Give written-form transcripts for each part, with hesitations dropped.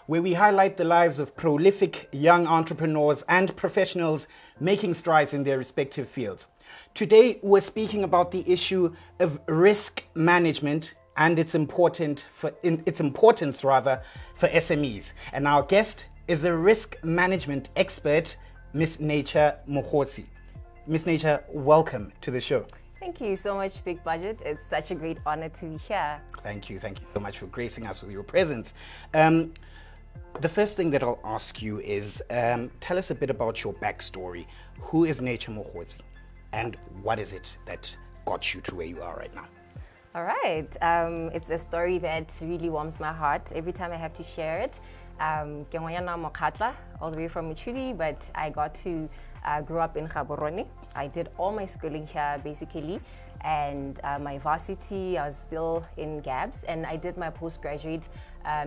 where we highlight the lives of prolific young entrepreneurs and professionals making strides in their respective fields. Today, we're speaking about the issue of risk management and its importance for SMEs. And our guest is a risk management expert, Miss Nature Mogotsi. Miss Nature, welcome to the show. Thank you so much, Big Budget. It's such a great honor to be here. Thank you so much for gracing us with your presence. The first thing that I'll ask you is, tell us a bit about your backstory. Who is Nature Mogotsi, and what is it that got you to where you are right now? All right. It's a story that really warms my heart every time I have to share it. All the way from Machudi, but I got to grow up in Gaborone. I did all my schooling here basically, and my varsity, I was still in GABS, and I did my postgraduate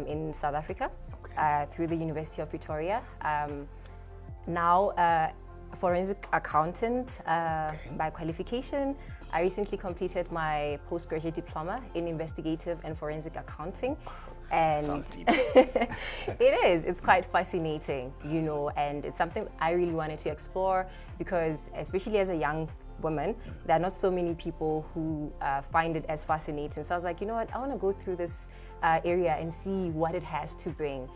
in South Africa through the University of Pretoria. Now, forensic accountant by qualification. I recently completed my postgraduate diploma in investigative and forensic accounting. And Sounds deep. it's quite fascinating, and it's something I really wanted to explore because, especially as a young woman, there are not so many people who find it as fascinating. So I was like, you know what, I want to go through this area and see what it has to bring,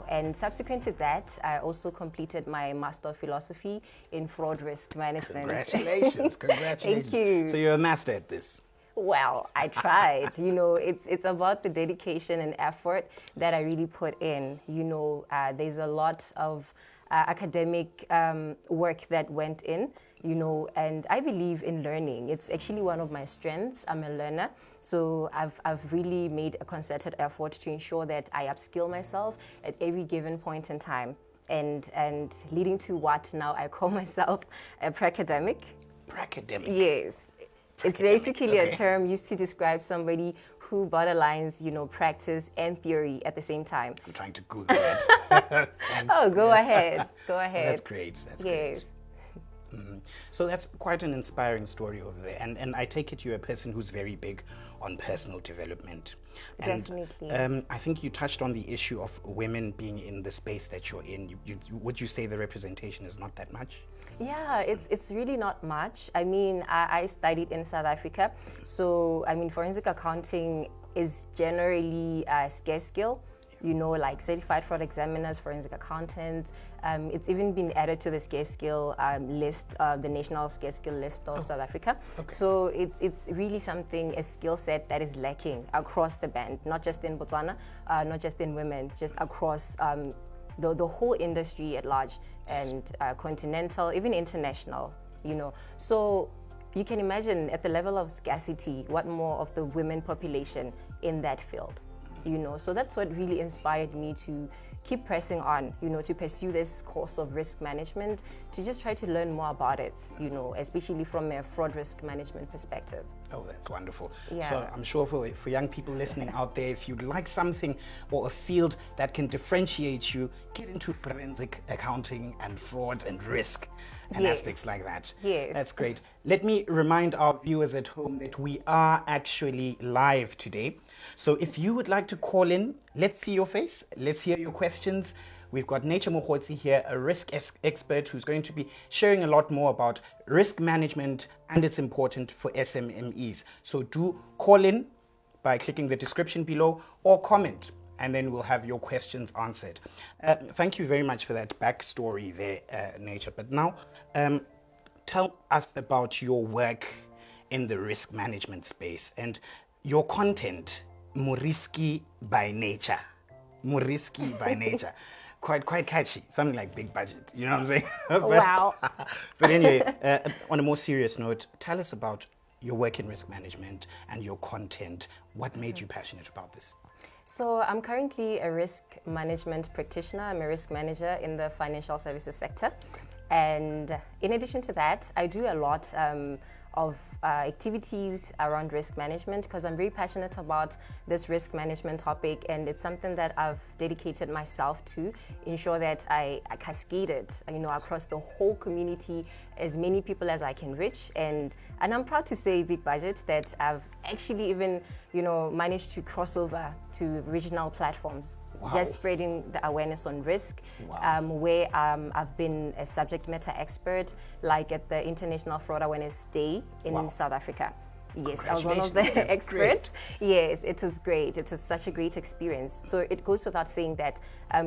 And subsequent to that, I also completed my Master of Philosophy in Fraud Risk Management. Congratulations. Thank you. So you're a master at this. Well, I tried. It's about the dedication and effort that I really put in. There's a lot of academic work that went in, and I believe in learning. It's actually one of my strengths. I'm a learner. So I've really made a concerted effort to ensure that I upskill myself at every given point in time, and leading to what now I call myself a pracademic. Pracademic? Yes. It's basically a term used to describe somebody who borderlines, practice and theory at the same time. I'm trying to Google that. Oh, go ahead. That's great. Great. So that's quite an inspiring story over there. And I take it you're a person who's very big on personal development. Definitely. And I think you touched on the issue of women being in the space that you're in. Would you say the representation is not that much? Yeah, it's really not much. I mean, I studied in South Africa. So, forensic accounting is generally a scarce skill. Like certified fraud examiners, forensic accountants. It's even been added to the scarce skill list, the national scarce skill list of South Africa. So it's really something, a skill set that is lacking across the band, not just in Botswana, not just in women, just across the whole industry at large, and continental, even international, So you can imagine at the level of scarcity, what more of the women population in that field. So that's what really inspired me to keep pressing on, to pursue this course of risk management, to just try to learn more about it, especially from a fraud risk management perspective. Oh, that's wonderful. Yeah. So I'm sure for young people listening out there, if you'd like something or a field that can differentiate you, get into forensic accounting and fraud and risk and aspects like that. Yes. That's great. Let me remind our viewers at home that we are actually live today. So if you would like to call in, let's see your face, let's hear your questions. We've got Nature Mogotsi here, a risk expert who's going to be sharing a lot more about risk management and it's important for SMMEs. So do call in by clicking the description below or comment, and then we'll have your questions answered. Thank you very much for that backstory there, Nature. But now, tell us about your work in the risk management space and your content, Moriski by Nature. Moriski by Nature. Quite catchy, something like Big Budget, you know what I'm saying? Wow. But anyway, on a more serious note, tell us about your work in risk management and your content. What made you passionate about this? So I'm currently a risk management practitioner. I'm a risk manager in the financial services sector. And in addition to that, I do a lot of activities around risk management because I'm very passionate about this risk management topic, and it's something that I've dedicated myself to ensure that I cascade it, across the whole community, as many people as I can reach. And I'm proud to say, Big Budget, that I've actually even, managed to cross over to regional platforms. just spreading the awareness on risk, where I've been a subject matter expert, like at the International Fraud Awareness Day in South Africa. Yes, I was one of the experts. Yes, it was great. It was such a great experience. So it goes without saying that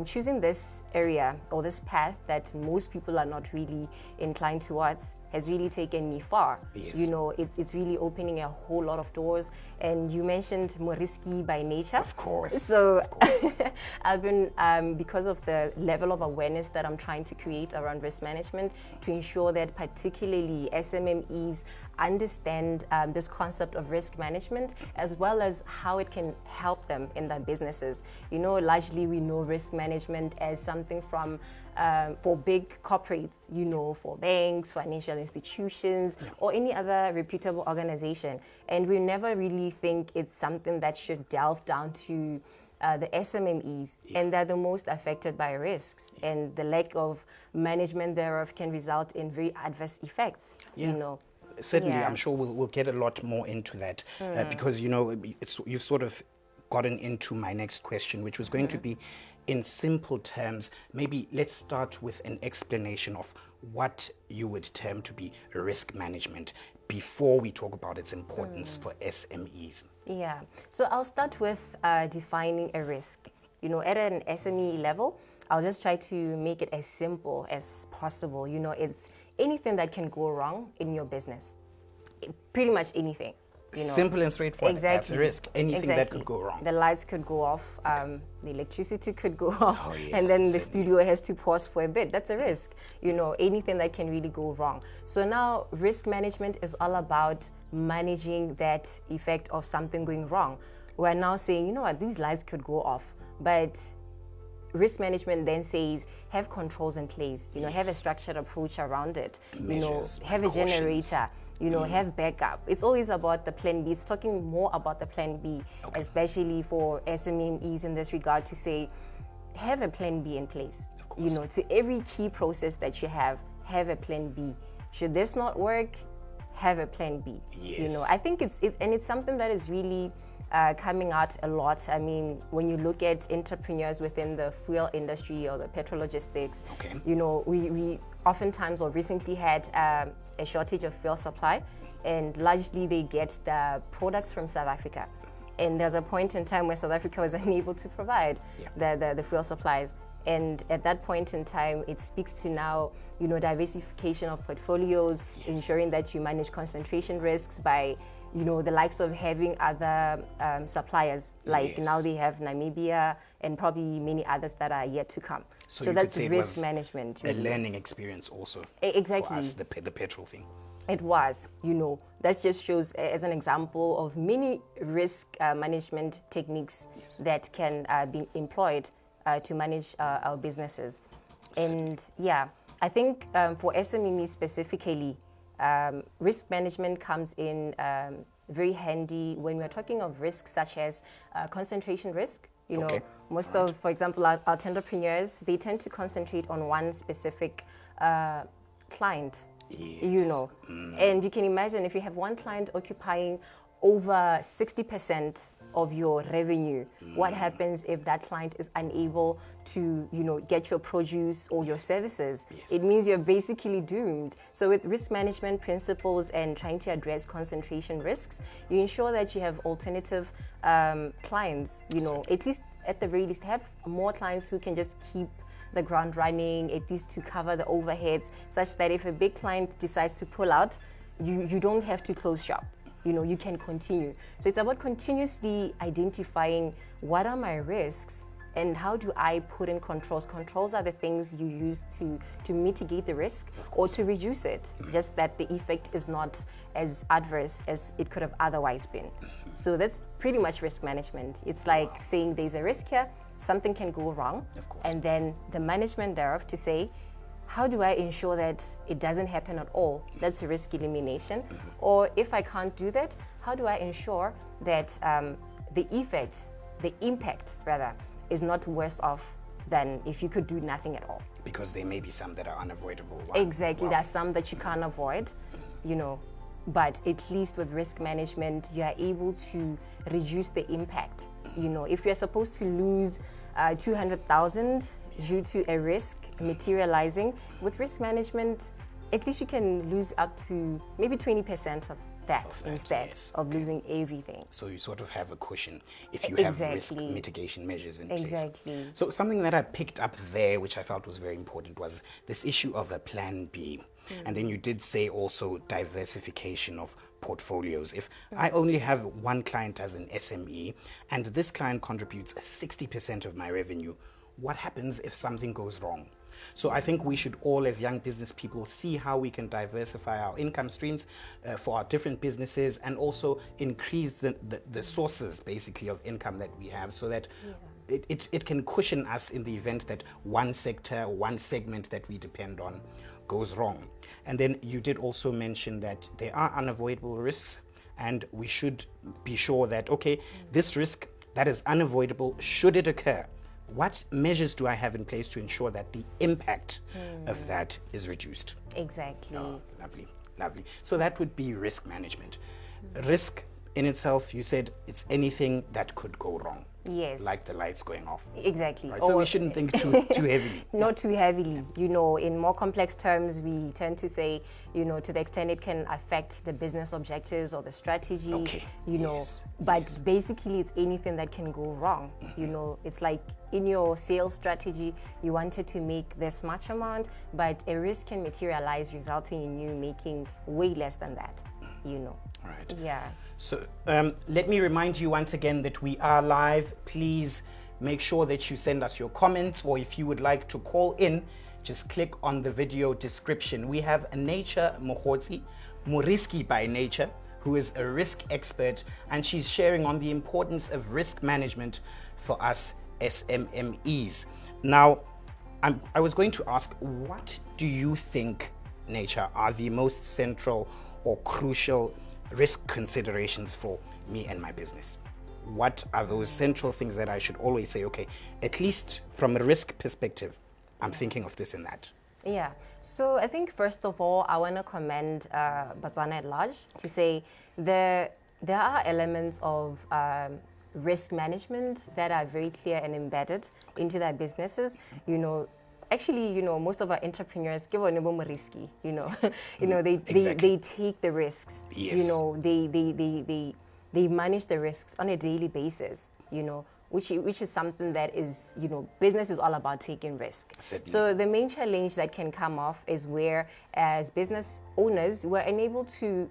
choosing this area or this path that most people are not really inclined towards has really taken me far. Yes. You know, it's really opening a whole lot of doors. And you mentioned more risky by nature. Of course. So of course. I've been, because of the level of awareness that I'm trying to create around risk management, to ensure that particularly SMMEs understand this concept of risk management, as well as how it can help them in their businesses. You know, largely we know risk management as something from for big corporates, you know, for banks, financial institutions, or any other reputable organization. And we never really think it's something that should delve down to the SMMEs, and they're the most affected by risks, and the lack of management thereof can result in very adverse effects, you know. Certainly, I'm sure we'll get a lot more into that because, you know, you've sort of gotten into my next question, which was going to be, in simple terms, maybe let's start with an explanation of what you would term to be risk management before we talk about its importance for SMEs. Yeah, so I'll start with defining a risk. You know, at an SME level, I'll just try to make it as simple as possible. You know, it's anything that can go wrong in your business. Pretty much anything. You know. Simple and straightforward. Exactly. That's a risk. Anything that could go wrong. The lights could go off, the electricity could go off, yes, and then the studio has to pause for a bit. That's a risk. You know, anything that can really go wrong. So now risk management is all about managing that effect of something going wrong. We're now saying, you know what, these lights could go off, but risk management then says have controls in place, you know, have a structured approach around it, Measures, you know, have a generator, you know, have backup. It's always about the plan B. It's talking more about the plan B, especially for SMMEs in this regard, to say have a plan B in place. You know, to every key process that you have a plan B. Should this not work, have a plan B. You know, I think it's something that is really coming out a lot. I mean, when you look at entrepreneurs within the fuel industry or the petrol logistics, you know, we oftentimes or recently had a shortage of fuel supply, and largely they get the products from South Africa. And there's a point in time where South Africa was unable to provide the fuel supplies. And at that point in time, it speaks to now, you know, diversification of portfolios, ensuring that you manage concentration risks by, you know, the likes of having other suppliers, like now they have Namibia and probably many others that are yet to come. So that's risk management. A learning experience also. Exactly. For us, the petrol thing. It was, you know, that just shows as an example of many risk management techniques that can be employed to manage our businesses. And yeah, I think for SMME specifically, risk management comes in very handy when we're talking of risks such as concentration risk. You know, most of, for example, our entrepreneurs, they tend to concentrate on one specific client, you know. And you can imagine if you have one client occupying over 60% of your revenue, what happens if that client is unable to, you know, get your produce or your services? It means you're basically doomed. So with risk management principles and trying to address concentration risks, you ensure that you have alternative clients, you know, at least at the very least have more clients who can just keep the ground running, at least to cover the overheads, such that if a big client decides to pull out, you don't have to close shop. You know, you can continue. So it's about continuously identifying what are my risks and how do I put in controls. Controls are the things you use to mitigate the risk or to reduce it, just that the effect is not as adverse as it could have otherwise been. So that's pretty much risk management. It's like saying there's a risk here, something can go wrong, and then the management thereof to say, how do I ensure that it doesn't happen at all? That's risk elimination. Or if I can't do that, how do I ensure that the impact rather, is not worse off than if you could do nothing at all? Because there may be some that are unavoidable. Exactly, there's some that you can't avoid, you know. But at least with risk management, you are able to reduce the impact. You know, if you're supposed to lose 200,000 due to a risk materializing. With risk management, at least you can lose up to maybe 20% of that instead of losing everything. So you sort of have a cushion if you have risk mitigation measures in place. Exactly. So something that I picked up there, which I felt was very important, was this issue of a plan B. And then you did say also diversification of portfolios. If I only have one client as an SME and this client contributes 60% of my revenue, what happens if something goes wrong? So I think we should all, as young business people, see how we can diversify our income streams for our different businesses, and also increase the sources, basically, of income that we have, so that it can cushion us in the event that one sector, one segment that we depend on goes wrong. And then you did also mention that there are unavoidable risks, and we should be sure that, okay, this risk that is unavoidable, should it occur, what measures do I have in place to ensure that the impact of that is reduced? Exactly. Oh, lovely, lovely. So that would be risk management. Risk in itself, you said it's anything that could go wrong. Yes. Like the lights going off. Exactly. Right? So we shouldn't think too heavily. Not too heavily. You know, in more complex terms, we tend to say, you know, to the extent it can affect the business objectives or the strategy, you know, but basically it's anything that can go wrong. You know, it's like in your sales strategy, you wanted to make this much amount, but a risk can materialize, resulting in you making way less than that, you know. All right. Yeah. So let me remind you once again that we are live. Please make sure that you send us your comments, or if you would like to call in, just click on the video description. We have Nature Mogotsi, Muriski by nature, who is a risk expert, and she's sharing on the importance of risk management for us SMMEs. Now, I was going to ask, what do you think, Nature, are the most central or crucial risk considerations for me and my business? What are those central things that I should always say, okay, at least from a risk perspective, I'm thinking of this and that? Yeah. So I think first of all, I want to commend Botswana at large to say there are elements of risk management that are very clear and embedded into their businesses. You know, actually, you know, most of our entrepreneurs give a more risky. You know, they take the risks. Yes. You know, they manage the risks on a daily basis. You know, which is something that is, you know, business is all about taking risk. Certainly. So the main challenge that can come off is where, as business owners, we're unable to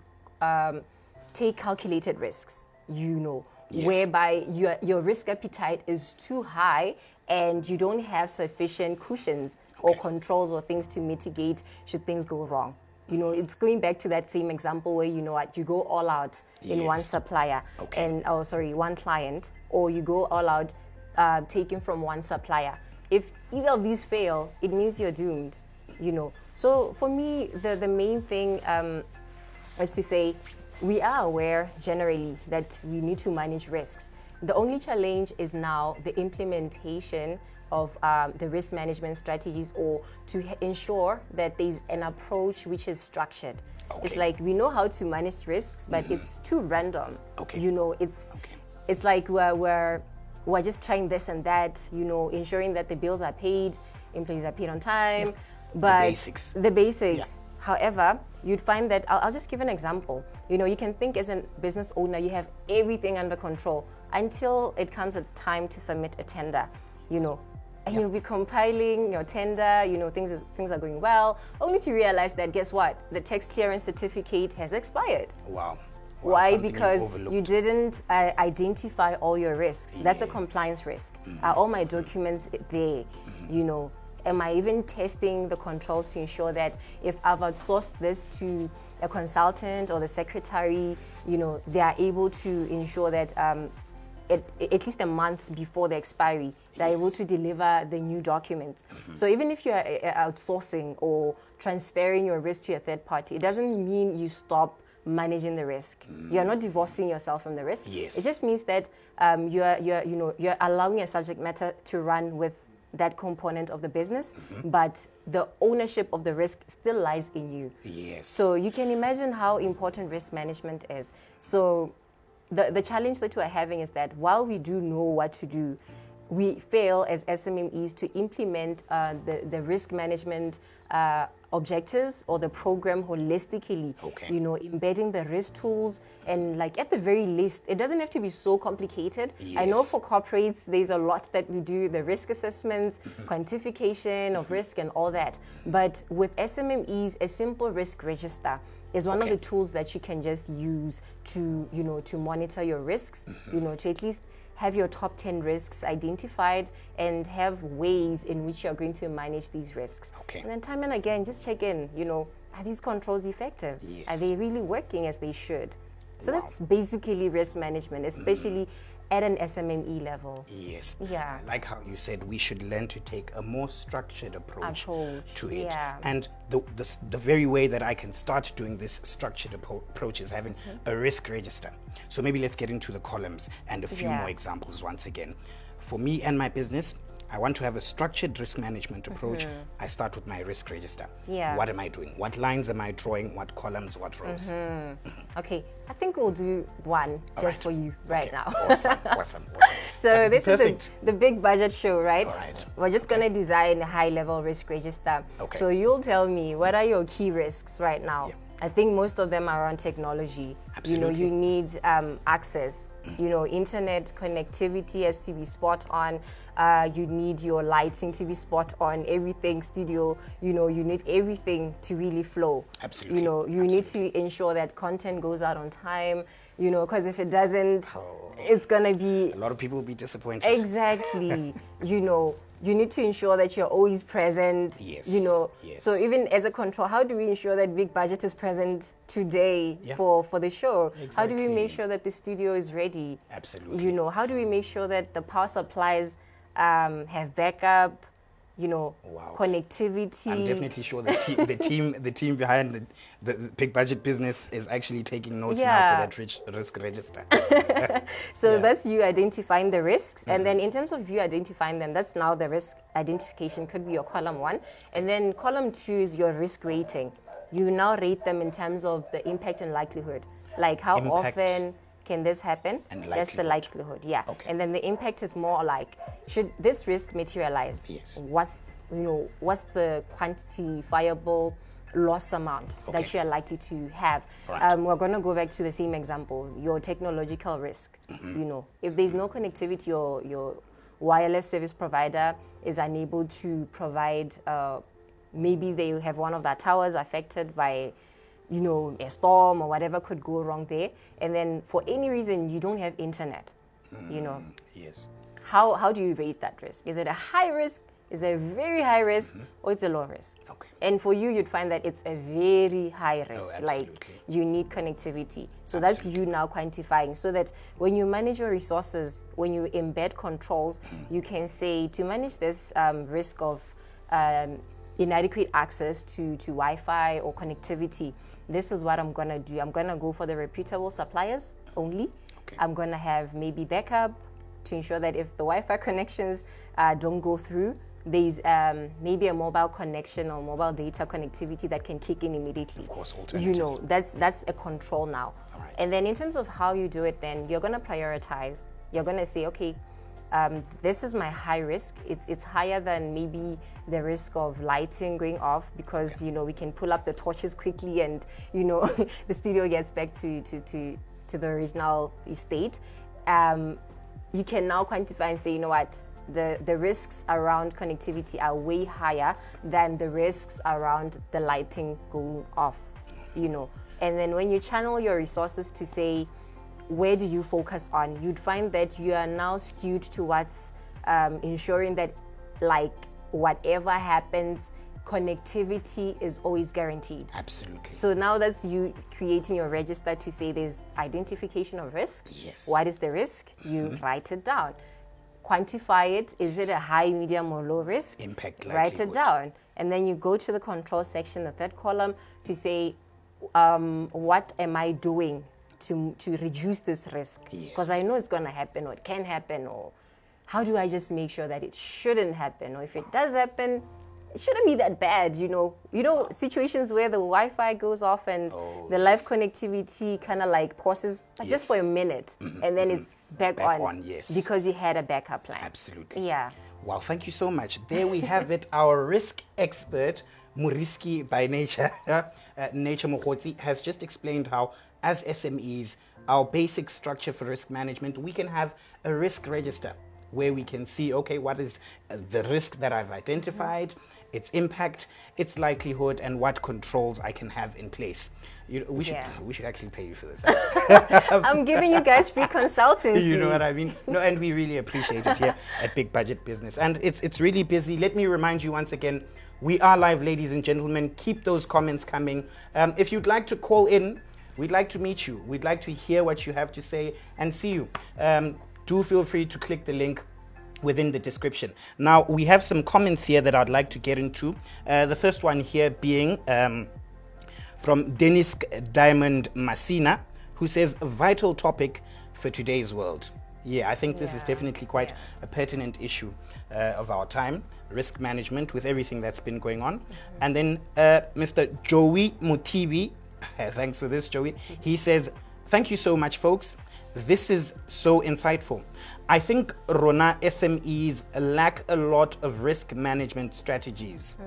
take calculated risks. You know. Yes. Whereby your risk appetite is too high and you don't have sufficient cushions or controls or things to mitigate should things go wrong. You know, it's going back to that same example where, you know what, you go all out in one supplier and, one client, or you go all out taking from one supplier. If either of these fail, it means you're doomed, you know. So for me, the main thing is to say, we are aware generally that we need to manage risks. The only challenge is now the implementation of the risk management strategies, or to ensure that there's an approach which is structured. It's like we know how to manage risks, but it's too random. You know, it's like we're just trying this and that, you know, ensuring that the bills are paid, employees are paid on time, but the basics. However, you'd find that, I'll just give an example. You know, you can think as a business owner, you have everything under control until it comes a time to submit a tender, you know. And you'll be compiling your tender, you know, things are going well, only to realize that, guess what? The tax clearance certificate has expired. Wow. Why? Because you didn't identify all your risks. That's a compliance risk. Are all my documents there? You know, am I even testing the controls to ensure that if I've outsourced this to a consultant or the secretary, you know, they are able to ensure that at least a month before the expiry, they're able to deliver the new documents. So even if you're outsourcing or transferring your risk to a third party, it doesn't mean you stop managing the risk. You're not divorcing yourself from the risk. It just means that you're allowing a subject matter to run with that component of the business, but the ownership of the risk still lies in you. So you can imagine how important risk management is. So the challenge that we're having is that while we do know what to do, we fail as SMMEs to implement the risk management objectives or the program holistically. Okay. You know, embedding the risk tools, and like at the very least, it doesn't have to be so complicated. I know Yes. for corporates, there's a lot that we do, the risk assessments, quantification of risk and all that. But with SMMEs, a simple risk register is one of Okay. the tools that you can just use to, you know, to monitor your risks, you know, to at least have your top 10 risks identified and have ways in which you're going to manage these risks. Okay. And then time and again, just check in, you know, are these controls effective? Yes. Are they really working as they should? So Wow. that's basically risk management, especially at an SMME level. Yes. Yeah. I like how you said we should learn to take a more structured approach to it. yeah. And the very way that I can start doing this structured approach is having a risk register. So maybe let's get into the columns and a few Yeah. more examples once again. For me and my business, I want to have a structured risk management approach. I start with my risk register. Yeah. What am I doing? What lines am I drawing? What columns? What rows? Okay, I think we'll do one just right. for you right Okay. now. Awesome. So this Perfect. is the big budget show, right? All right. We're just going to design a high-level risk register. Okay. So you'll tell me, what are your key risks right now? Yeah. I think most of them are on technology. Absolutely. You know, you need access. You know, internet connectivity has to be spot on. You need your lighting to be spot on. Everything studio, you know, you need everything to really flow. Absolutely. You know, you need to ensure that content goes out on time. You know, because if it doesn't, it's gonna be A lot of people will be disappointed. exactly. You know, you need to ensure that you're always present. Yes, You know, yes. so even as a control, how do we ensure that Big Budget is present today Yeah. for the show? How do we Exactly. make sure that the studio is ready? Absolutely. You know, how do we make sure that the power supplies have backup? You know, Wow. connectivity. I'm definitely sure the team behind the Big Budget Business is actually taking notes now Yeah. for that risk register. So Yeah. that's you identifying the risks. And then in terms of you identifying them, that's now the risk identification could be your column 1. And then column 2 is your risk rating. You now rate them in terms of the impact and likelihood. Like how Impact often can this happen? and That's the likelihood, yeah. Okay. And then the impact is more like, should this risk materialize? Yes. What's the quantifiable loss amount Okay. that you're likely to have? Right. We're going to go back to the same example, your technological risk. You know, if there's no connectivity, your wireless service provider is unable to provide, maybe they have one of their towers affected by, you know, a storm or whatever could go wrong there. And then for any reason, you don't have internet, you know. Yes. How do you rate that risk? Is it a high risk? Is it a very high risk? Or it's a low risk? Okay. And for you, you'd find that it's a very high risk. Like absolutely. you need connectivity. So that's you now quantifying, so that when you manage your resources, when you embed controls, you can say, to manage this risk of inadequate access to Wi-Fi or connectivity, this is what I'm gonna do. I'm gonna go for the reputable suppliers only. Okay. I'm gonna have maybe backup to ensure that if the Wi-Fi connections don't go through, there's maybe a mobile connection or mobile data connectivity that can kick in immediately. Of course, You know, alternatives. that's a control now. All right. And then in terms of how you do it, then you're gonna prioritize. You're gonna say, okay, this is my high risk. It's higher than maybe the risk of lighting going off, because you know, we can pull up the torches quickly and you know the studio gets back to the original state. You can now quantify and say, you know what, the risks around connectivity are way higher than the risks around the lighting going off, you know. And then when you channel your resources to say, where do you focus on, you'd find that you are now skewed towards ensuring that, like, whatever happens, connectivity is always guaranteed. Absolutely. So now that's you creating your register to say there's identification of risk. Yes. What is the risk? You write it down. Quantify it. Is it a high, medium, or low risk? Impact Write it likelihood. down. And then you go to the control section, the third column, to say, what am I doing to reduce this risk? Because Yes. I know it's going to happen, or it can happen, or how do I just make sure that it shouldn't happen? Or if it does happen, it shouldn't be that bad, situations where the Wi-Fi goes off and the live connectivity kind of like pauses, but just for a minute, and then it's back on, yes. because you had a backup plan. Absolutely. Yeah. Well, thank you so much. There we have it. Our risk expert, Muriski by nature, Nature Mogotsi, has just explained how, as SMEs, our basic structure for risk management, we can have a risk register where we can see, okay, what is the risk that I've identified, its impact, its likelihood, and what controls I can have in place. We should actually pay you for this. I'm giving you guys free consultancy. You know what I mean? No, and we really appreciate it here at Big Budget Business. And it's really busy. Let me remind you once again, we are live, ladies and gentlemen. Keep those comments coming. If you'd like to call in, we'd like to meet you. We'd like to hear what you have to say and see you. Do feel free to click the link within the description. Now, we have some comments here that I'd like to get into. The first one here being from Dennis Diamond Masina, who says, a vital topic for today's world. Yeah, I think this is definitely quite a pertinent issue of our time, risk management with everything that's been going on. And then Mr. Joey Mutibi, thanks for this, Joey. He says, thank you so much, folks. This is so insightful. I think Rona SMEs lack a lot of risk management strategies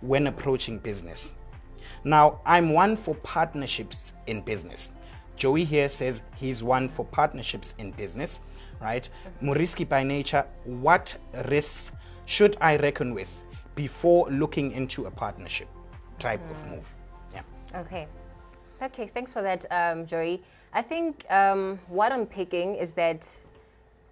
when approaching business. Now, I'm one for partnerships in business. Joey here says he's one for partnerships in business, right? Muriski by nature, what risks should I reckon with before looking into a partnership type of move? Yeah. Okay, thanks for that, Joey. I think what I'm picking is that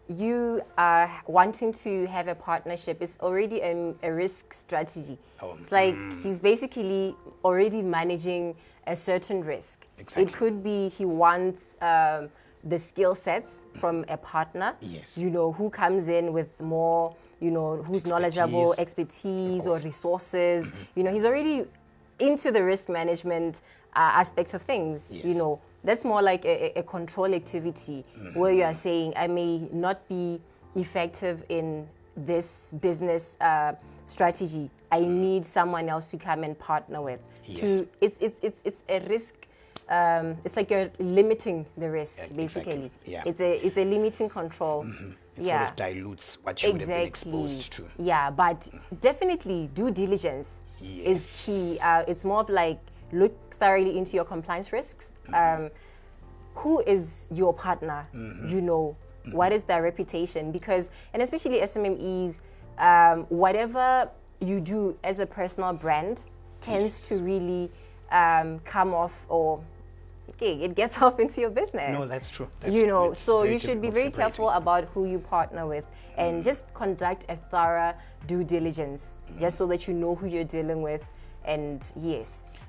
you are wanting to have a partnership. It's already a risk strategy. It's like he's basically already managing a certain risk. Exactly. It could be he wants the skill sets from a partner, who comes in with more, who's knowledgeable, expertise or resources. He's already into the risk management aspect of things. That's more like a control activity where you are saying, I may not be effective in this business strategy. I need someone else to come and partner with. It's a risk. It's like you're limiting the risk, basically. Exactly. It's a limiting control. It sort of dilutes what you would have been exposed to. Yeah, but definitely due diligence is key. It's more of like look thoroughly into your compliance risks. Who is your partner? What is their reputation? Because, and especially SMMEs, whatever you do as a personal brand tends to really come off, or it gets off into your business. No, that's true. So you should be very careful about who you partner with, and just conduct a thorough due diligence, just so that you know who you're dealing with. And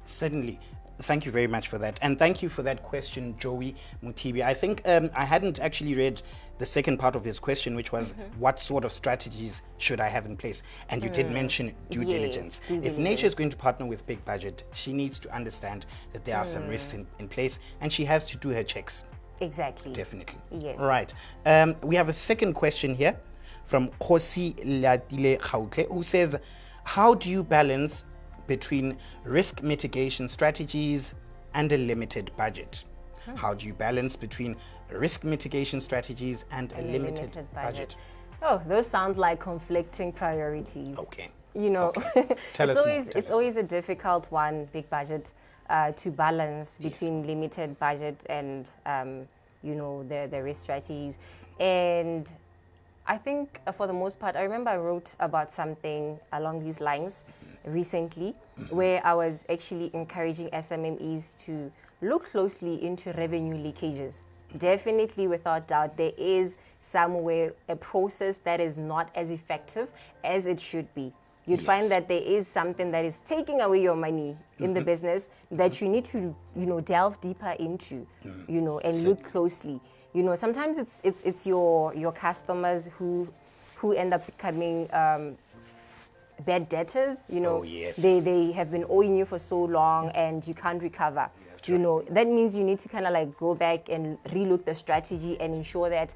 certainly. Thank you very much for that. And thank you for that question, Joey Mutibi. I think I hadn't actually read the second part of his question, which was what sort of strategies should I have in place? And you did mention due diligence. If Nature is going to partner with Big Budget, she needs to understand that there are some risks in place, and she has to do her checks. Exactly. Definitely. Yes. All right. We have a second question here from Khosi Latile Khautle, who says, how do you balance between risk mitigation strategies and a limited budget? How do you balance between risk mitigation strategies and a limited budget? Oh, those sound like conflicting priorities. Okay. Tell us more. It's always a difficult one, Big Budget, to balance between limited budget and the risk strategies. And I think for the most part, I remember I wrote about something along these lines recently, where I was actually encouraging SMMEs to look closely into revenue leakages. Definitely, without doubt, there is somewhere a process that is not as effective as it should be. You'd find that there is something that is taking away your money in the business that you need to, delve deeper into, and look closely. Sometimes it's your customers who end up becoming bad debtors. They have been owing you for so long and you can't recover. You know, that means you need to kind of like go back and relook the strategy and ensure that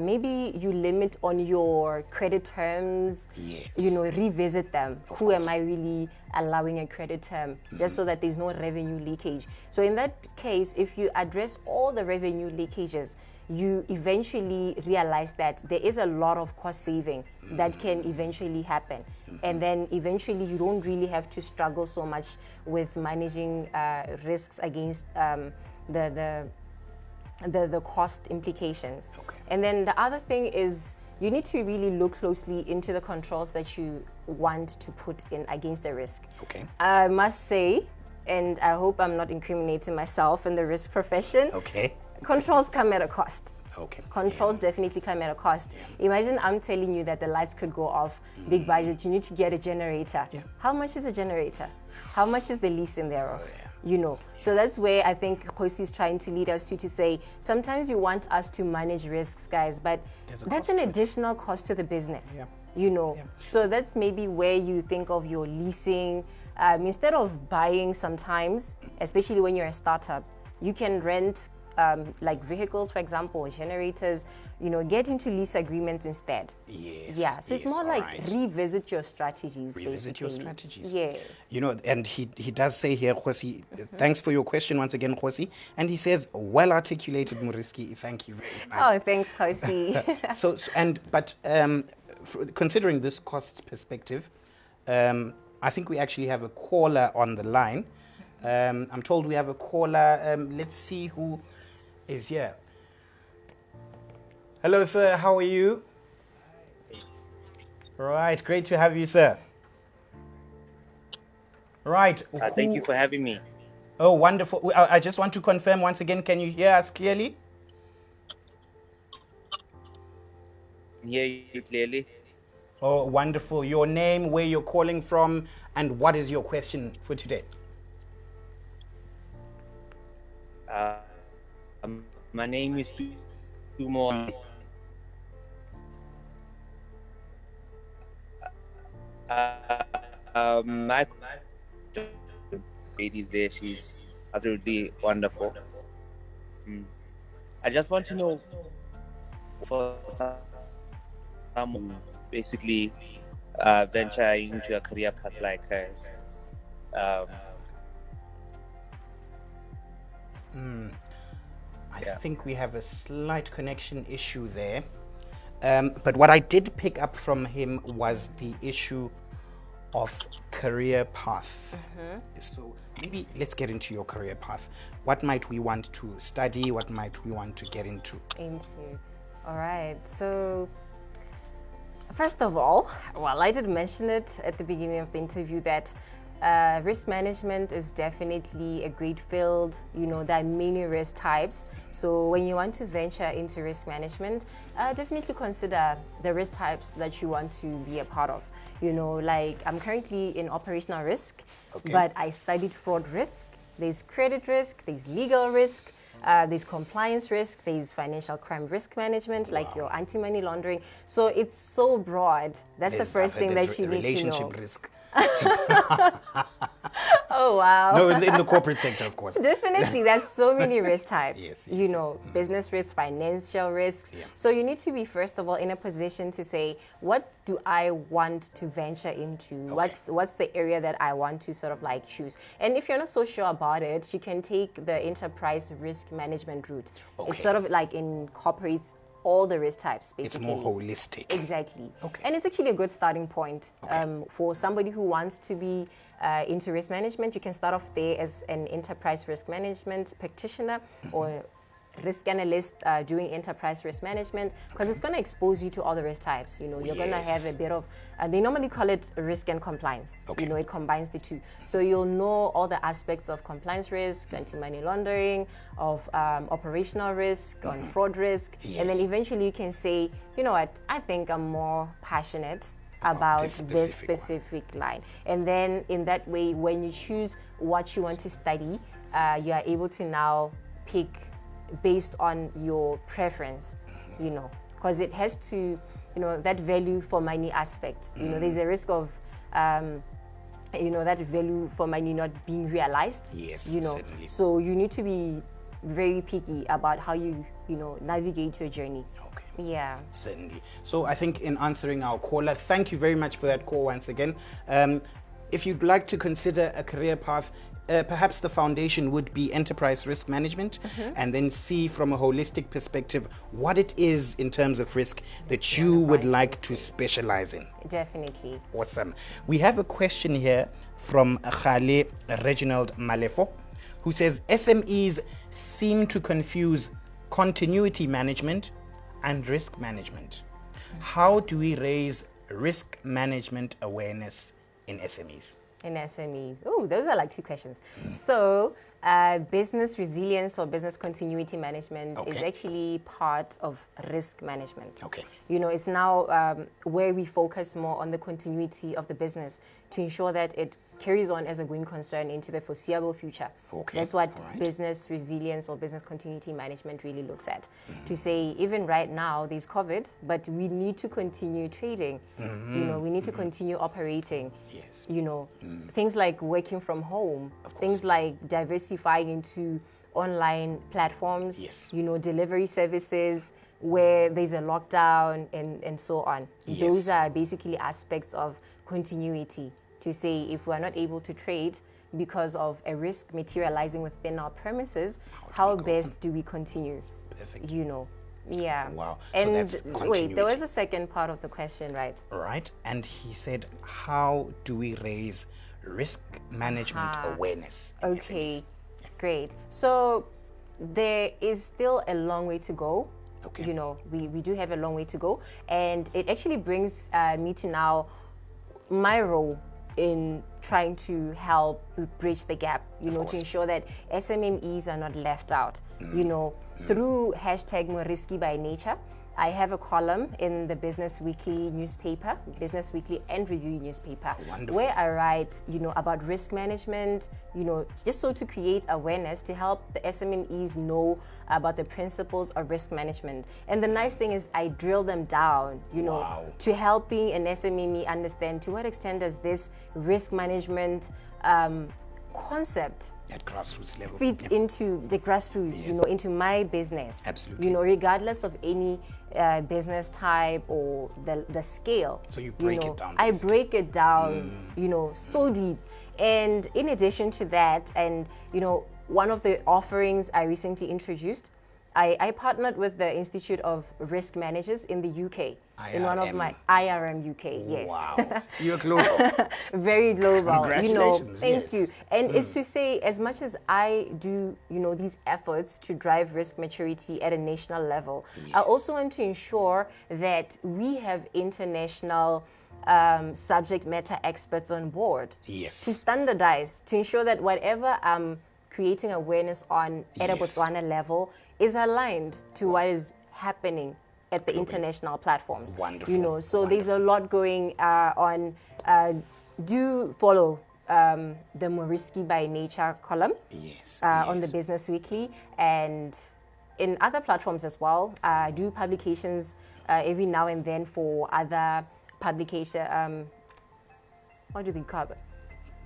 maybe you limit on your credit terms. Yes. You know, revisit them. Of Who course. am I really allowing a credit term? Just so that there's no revenue leakage. So in that case, if you address all the revenue leakages, you eventually realize that there is a lot of cost saving that can eventually happen. And then eventually you don't really have to struggle so much with managing risks against the cost implications. Okay. And then the other thing is you need to really look closely into the controls that you want to put in against the risk. Okay. I must say, and I hope I'm not incriminating myself in the risk profession, Okay. controls come at a cost. Okay. Controls definitely come at a cost. Imagine I'm telling you that the lights could go off, big budget, you need to get a generator. Yeah. How much is a generator? How much is the lease in thereof? yeah. You know, so that's where I think Kosi is trying to lead us to say, sometimes you want us to manage risks, guys, but There's a that's cost an to it. additional cost to the business. Yeah. You know, Yeah. so that's maybe where you think of your leasing. Instead of buying sometimes, especially when you're a startup, you can rent like vehicles, for example, or generators, you know, get into lease agreements instead. Yes. Yeah, so it's yes, more all like right. revisit your strategies. Revisit your basically. strategies. Yes. You know, and he does say here, Khosi, thanks for your question once again, Khosi. And he says, well articulated, Muriski. Thank you very much. Oh, thanks, Kosi. Considering this cost perspective, I think we actually have a caller on the line. I'm told we have a caller. Let's see who is here. Hello, sir. How are you? Right. Great to have you, sir. Right. Thank you for having me. Oh, wonderful. I just want to confirm once again, can you hear us clearly? Hear you clearly. Oh, wonderful. Your name, where you're calling from, and what is your question for today? My name is Tumo. My lady there, she's utterly wonderful. I just want to know for someone basically venture into a career path like hers. I think we have a slight connection issue there. But what I did pick up from him was the issue of career path. So maybe let's get into your career path. What might we want to study? What might we want to get into? All right. So first of all, well, I did mention it at the beginning of the interview that risk management is definitely a great field. You know, there are many risk types. So when you want to venture into risk management, definitely consider the risk types that you want to be a part of. You know, like I'm currently in operational risk, but I studied fraud risk. There's credit risk, there's legal risk, there's compliance risk, there's financial crime risk management, like your anti-money laundering. So it's so broad. That's the first thing that you need to know. Relationship risk. Oh, wow. No, in the corporate sector, of course. Definitely, there's so many risk types. Yes, you know, business risk, financial risks. Yeah. So you need to be, first of all, in a position to say, what do I want to venture into? What's the area that I want to sort of like choose? And if you're not so sure about it, you can take the enterprise risk management route. It sort of like incorporates all the risk types, basically. It's more holistic. Exactly. Okay. And it's actually a good starting point for somebody who wants to be into risk management. You can start off there as an enterprise risk management practitioner or risk analyst doing enterprise risk management, because it's going to expose you to all the risk types. You know, you're going to have a bit of, they normally call it risk and compliance. You know, it combines the two. So you'll know all the aspects of compliance risk, anti-money laundering, of operational risk, on fraud risk. And then eventually you can say, you know what, I think I'm more passionate about this specific line. And then in that way, when you choose what you want to study, you are able to now pick based on your preference, you know, because it has to, you know, that value for money aspect. You know, there's a risk of that value for money not being realized. Yes, certainly. So you need to be very picky about how you navigate your journey. Okay. Yeah. Certainly. So I think in answering our caller, thank you very much for that call once again. If you'd like to consider a career path, perhaps the foundation would be enterprise risk management, and then see from a holistic perspective what it is in terms of risk that you would like to specialize in. Definitely. Awesome. We have a question here from Khale Reginald Malefo, who says SMEs seem to confuse continuity management and risk management. How do we raise risk management awareness in SMEs? In SMEs. Oh, those are like two questions. So, business resilience or business continuity management is actually part of risk management. Okay. It's now where we focus more on the continuity of the business to ensure that it carries on as a going concern into the foreseeable future. Okay. That's what All right. business resilience or business continuity management really looks at. To say, even right now, there's COVID, but we need to continue trading. We need to continue operating. Yes. Things like working from home, things like diversifying into online platforms, Yes. Delivery services where there's a lockdown and so on. Yes. Those are basically aspects of continuity, to say if we're not able to trade because of a risk materializing within our premises, how best do we continue? Perfect. Yeah. Wow. So And that's wait, continuity. there was a second part of the question, right? Right. And he said, how do we raise risk management awareness in Okay, SMEs? great. So there is still a long way to go. Okay. We do have a long way to go. And it actually brings me to now my role in trying to help bridge the gap, to ensure that SMMEs are not left out. Through hashtag Moriski by Nature, I have a column in the Business Weekly newspaper, Business Weekly and Review newspaper, where I write, about risk management, just so to create awareness to help the SMMEs know about the principles of risk management. And the nice thing is I drill them down, to helping an SMME understand to what extent does this risk management concept At grassroots level. fit into the grassroots, into my business. Absolutely. Regardless of any business type or the scale. So you break it down, I basically. break it down, so deep. And in addition to that, and one of the offerings I recently introduced, I partnered with the Institute of Risk Managers in the UK. In one of IRM. my IRM UK, yes. Wow. You're global. Very global. Congratulations, Thank yes. you. And it's to say, as much as I do, these efforts to drive risk maturity at a national level, I also want to ensure that we have international subject matter experts on board Yes. to standardize, to ensure that whatever I'm creating awareness on at a Yes. Botswana level is aligned to what is happening at the international platforms. Wonderful. So there's a lot going on. Do follow the Moriski by Nature column Yes. on the Business Weekly and in other platforms as well. I do publications every now and then for other publication. What do they call it?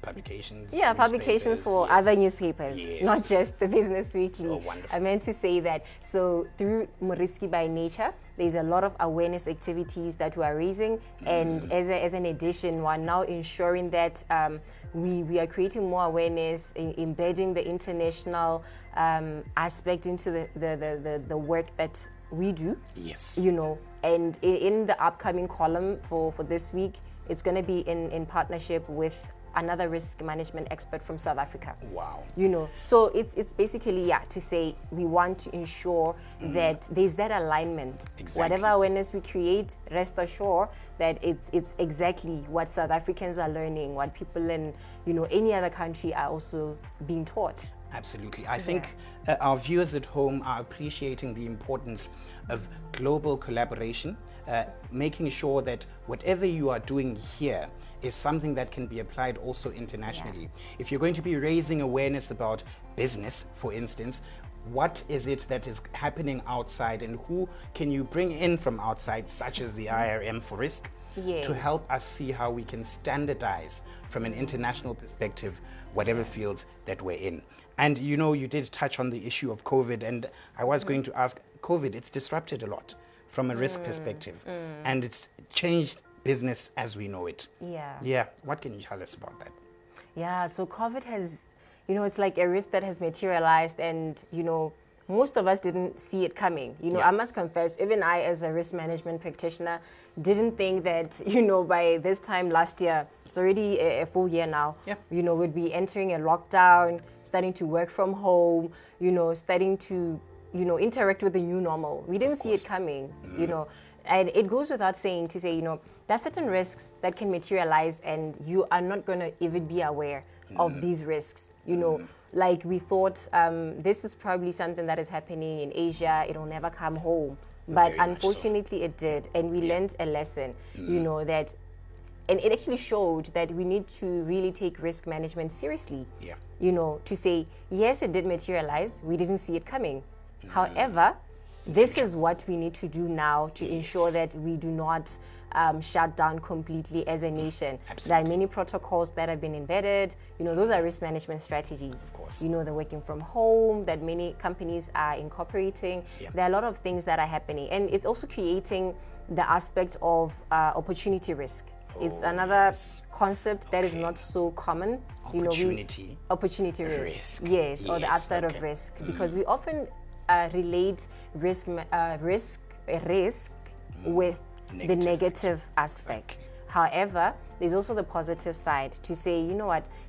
Publications. Yeah, publications newspapers, for yes. other newspapers, Yes. not just the Business Weekly. Oh, wonderful. I meant to say that. So through Moriski by Nature, there's a lot of awareness activities that we are raising, and as an addition, we're now ensuring that we are creating more awareness, embedding the international aspect into the work that we do. Yes. And in the upcoming column for this week, it's going to be in partnership with another risk management expert from South Africa. Wow. So it's basically, to say we want to ensure that there's that alignment. Exactly. Whatever awareness we create, rest assured that it's exactly what South Africans are learning, what people in any other country are also being taught. Absolutely. I think our viewers at home are appreciating the importance of global collaboration, making sure that whatever you are doing here is something that can be applied also internationally. If you're going to be raising awareness about business, for instance, what is it that is happening outside, and who can you bring in from outside, such as the IRM for risk, Yes. to help us see how we can standardize from an international perspective whatever fields that we're in. And you know, you did touch on the issue of COVID, and I was going to ask, COVID, it's disrupted a lot from a risk perspective, and it's changed business as we know it. Yeah. What can you tell us about that? Yeah, so COVID has, it's like a risk that has materialized, and, most of us didn't see it coming. I must confess, even I, as a risk management practitioner, didn't think that, by this time last year, it's already a full year now, we'd be entering a lockdown, starting to work from home, starting to, interact with the new normal. We didn't see it coming, and it goes without saying to say, there are certain risks that can materialize and you are not going to even be aware of these risks. Like we thought, this is probably something that is happening in Asia, it'll never come home. But Very much unfortunately it did, and we learned a lesson, that, and it actually showed that we need to really take risk management seriously. To say, yes, it did materialize, we didn't see it coming. However, this is what we need to do now to ensure that we do not shut down completely as a nation. There are many protocols that have been embedded. Those are risk management strategies. Of course. The working from home that many companies are incorporating. There are a lot of things that are happening. And it's also creating the aspect of opportunity risk. It's another concept that is not so common. Opportunity risk. Yes, or the upside of risk. Because we often relate risk with the negative aspect. Exactly. However, there's also the positive side to say,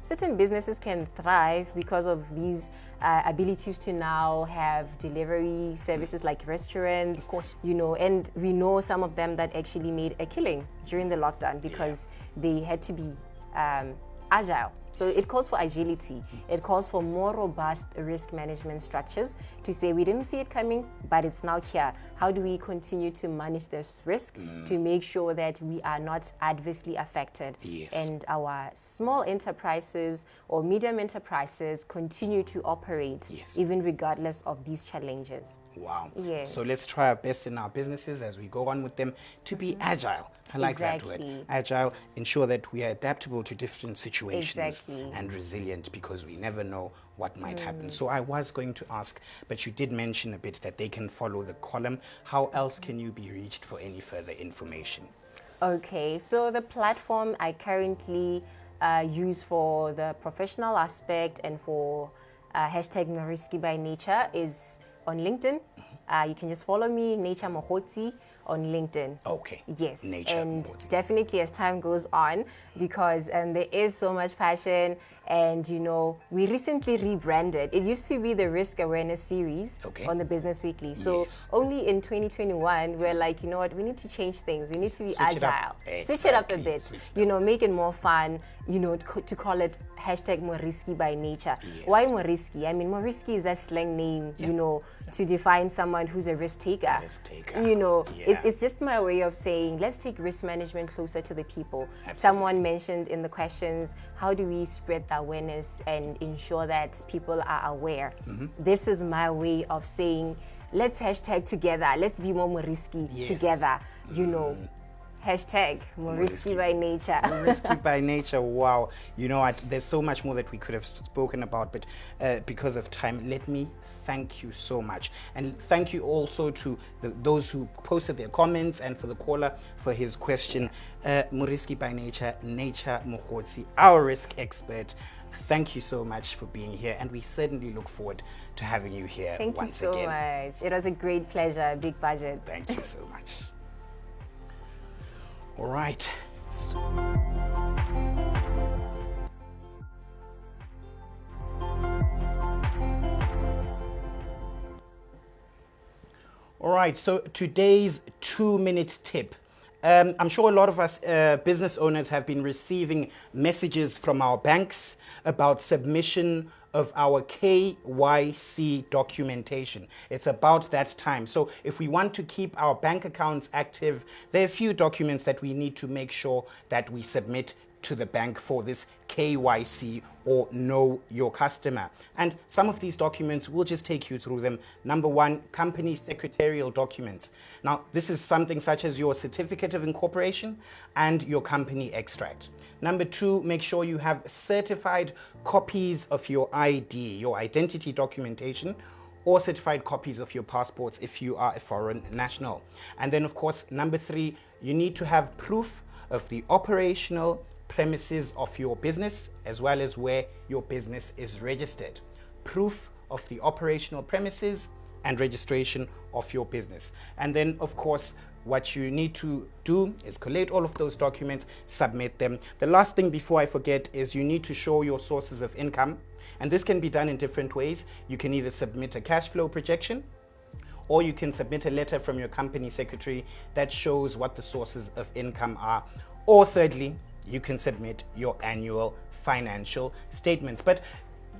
certain businesses can thrive because of these abilities to now have delivery services like restaurants. Of course. And we know some of them that actually made a killing during the lockdown because they had to be agile. So it calls for agility. It calls for more robust risk management structures to say we didn't see it coming, but it's now here. How do we continue to manage this risk to make sure that we are not adversely affected and our small enterprises or medium enterprises continue to operate even regardless of these challenges? Wow. Yes. So let's try our best in our businesses as we go on with them to be agile. I like that word. Agile, ensure that we are adaptable to different situations and resilient, because we never know what might happen. So I was going to ask, but you did mention a bit that they can follow the column. How else can you be reached for any further information? Okay, so the platform I currently use for the professional aspect and for hashtag Mogotsi by Nature is on LinkedIn. You can just follow me, Nature Mogotsi, on LinkedIn. Okay. Yes. Nature and Mogotsi. definitely as time goes on, because there is so much passion, and we recently rebranded. It used to be the Risk Awareness series on the Business Weekly. So only in 2021, we're like, we need to change things. We need to be agile. Switch it up a bit. Make it more fun, to call it hashtag Mogotsi by Nature. Why Mogotsi? I mean, Mogotsi is that slang name, to define someone who's a risk taker. It's just my way of saying, let's take risk management closer to the people. Someone mentioned in the questions, how do we spread the awareness and ensure that people are aware? This is my way of saying, let's hashtag together. Let's be more Mogotsi together, Hashtag Mogotsi by Nature. Mogotsi by Nature, wow. There's so much more that we could have spoken about, but because of time, let me thank you so much. And thank you also to those who posted their comments, and for the caller for his question. Mogotsi by Nature, Nature Mogotsi, our risk expert. Thank you so much for being here, and we certainly look forward to having you here once again. Thank you so much. It was a great pleasure, Big Budget. Thank you so much. All right. All right, so today's 2-minute tip. I'm sure a lot of us business owners have been receiving messages from our banks about submission of our KYC documentation. It's about that time. So if we want to keep our bank accounts active, there are a few documents that we need to make sure that we submit to the bank for this KYC or know your customer. And some of these documents, we'll just take you through them. Number one, company secretarial documents. Now, this is something such as your certificate of incorporation and your company extract. Number two, make sure you have certified copies of your ID, your identity documentation, or certified copies of your passports if you are a foreign national. And then, of course, number three, you need to have proof of the operational premises of your business as well as where your business is registered. Proof of the operational premises and registration of your business. And then, of course, what you need to do is collate all of those documents, submit them. The last thing before I forget is you need to show your sources of income. And this can be done in different ways. You can either submit a cash flow projection, or you can submit a letter from your company secretary that shows what the sources of income are. Or thirdly, you can submit your annual financial statements. But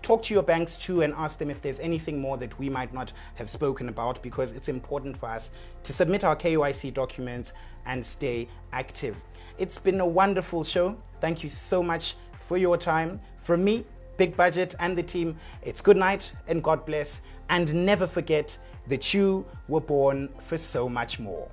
talk to your banks too and ask them if there's anything more that we might not have spoken about, because it's important for us to submit our KYC documents and stay active. It's been a wonderful show. Thank you so much for your time. From me, Big Budget, and the team, it's good night and God bless. And never forget that you were born for so much more.